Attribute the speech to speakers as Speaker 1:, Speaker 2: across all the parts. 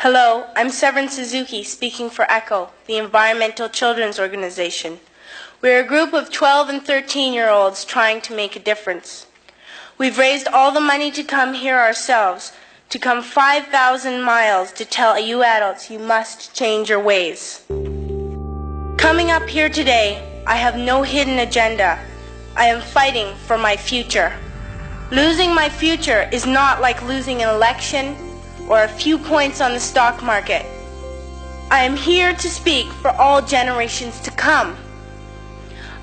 Speaker 1: Hello, I'm Severin Suzuki speaking for ECHO, the Environmental Children's Organization. We're a group of 12 and 13-year-olds trying to make a difference. We've raised all the money to come here ourselves, to come 5,000 miles to tell you adults you must change your ways. Coming up here today, I have no hidden agenda. I am fighting for my future. Losing my future is not like losing an election or a few points on the stock market. I am here to speak for all generations to come.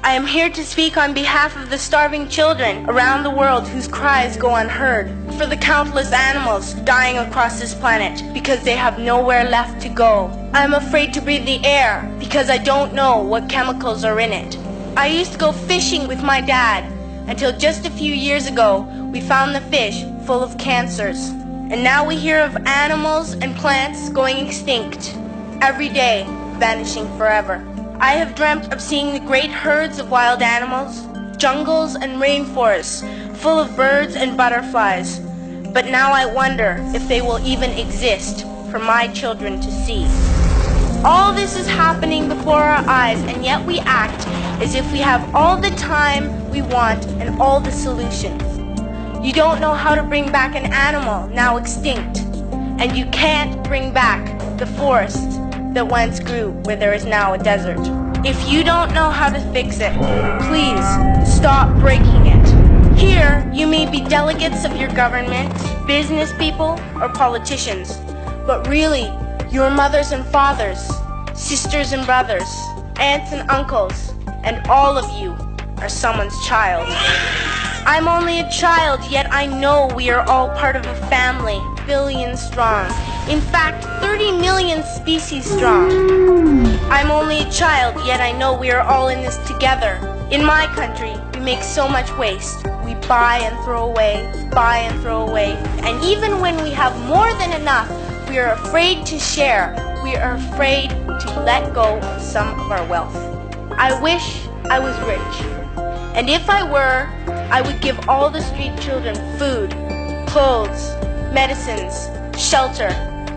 Speaker 1: I am here to speak on behalf of the starving children around the world whose cries go unheard, for the countless animals dying across this planet because they have nowhere left to go. I am afraid to breathe the air because I don't know what chemicals are in it. I used to go fishing with my dad until just a few years ago we found the fish full of cancers. And now we hear of animals and plants going extinct, every day vanishing forever. I have dreamt of seeing the great herds of wild animals, jungles and rainforests full of birds and butterflies. But now I wonder if they will even exist for my children to see. All this is happening before our eyes, and yet we act as if we have all the time we want and all the solutions. You don't know how to bring back an animal now extinct, and you can't bring back the forest that once grew where there is now a desert. If you don't know how to fix it, please stop breaking it. Here, you may be delegates of your government, business people, or politicians, but really, your mothers and fathers, sisters and brothers, aunts and uncles, and all of you are someone's child. I'm only a child, yet I know we are all part of a family, billions strong. In fact, 30 million species strong. I'm only a child, yet I know we are all in this together. In my country, we make so much waste. We buy and throw away, buy and throw away. And even when we have more than enough, we are afraid to share. We are afraid to let go of some of our wealth. I wish I was rich. And if I were, I would give all the street children food, clothes, medicines, shelter,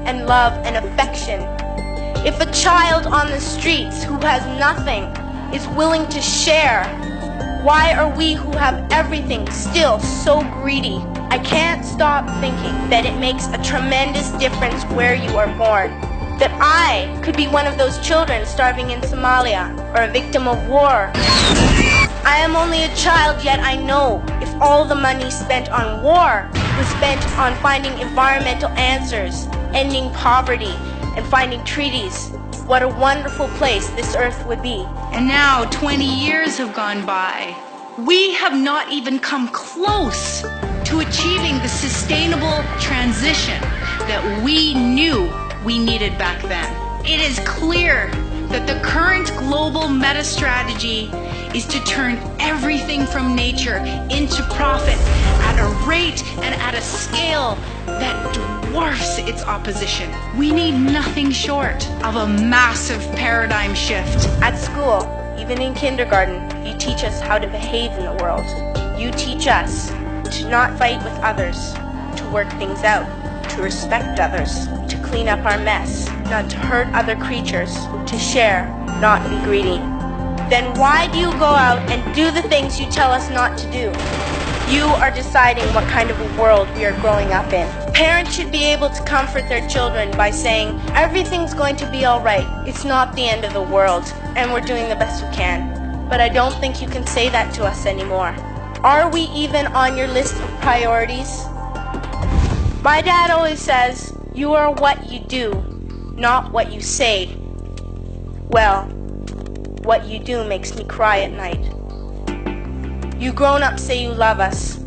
Speaker 1: and love and affection. If a child on the streets who has nothing is willing to share, why are we who have everything still so greedy? I can't stop thinking that it makes a tremendous difference where you are born. That I could be one of those children starving in Somalia or a victim of war. I am only a child, yet I know if all the money spent on war was spent on finding environmental answers, ending poverty, and finding treaties, what a wonderful place this earth would be.
Speaker 2: And now 20 years have gone by. We have not even come close to achieving the sustainable transition that we knew we needed back then. It is clear that the current global meta strategy is to turn everything from nature into profit at a rate and at a scale that dwarfs its opposition. We need nothing short of a massive paradigm shift.
Speaker 1: At school, even in kindergarten, you teach us how to behave in the world. You teach us to not fight with others, to work things out, to respect others, to clean up our mess, not to hurt other creatures, to share, not be greedy. Then why do you go out and do the things you tell us not to do? You are deciding what kind of a world we are growing up in. Parents should be able to comfort their children by saying, everything's going to be all right. It's not the end of the world, and we're doing the best we can. But I don't think you can say that to us anymore. Are we even on your list of priorities? My dad always says, you are what you do, not what you say. Well, what you do makes me cry at night. You grown-ups say you love us,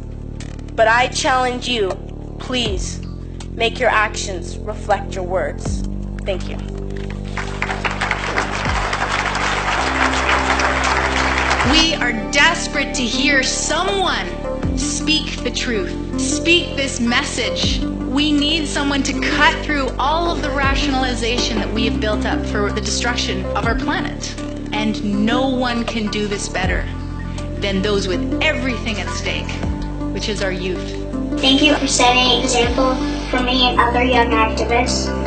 Speaker 1: but I challenge you, please, make your actions reflect your words. Thank you.
Speaker 2: We are desperate to hear someone speak the truth, speak this message. We need someone to cut through all of the rationalization that we have built up for the destruction of our planet. And no one can do this better than those with everything at stake, which is our youth.
Speaker 3: Thank you for setting an example for me and other young activists.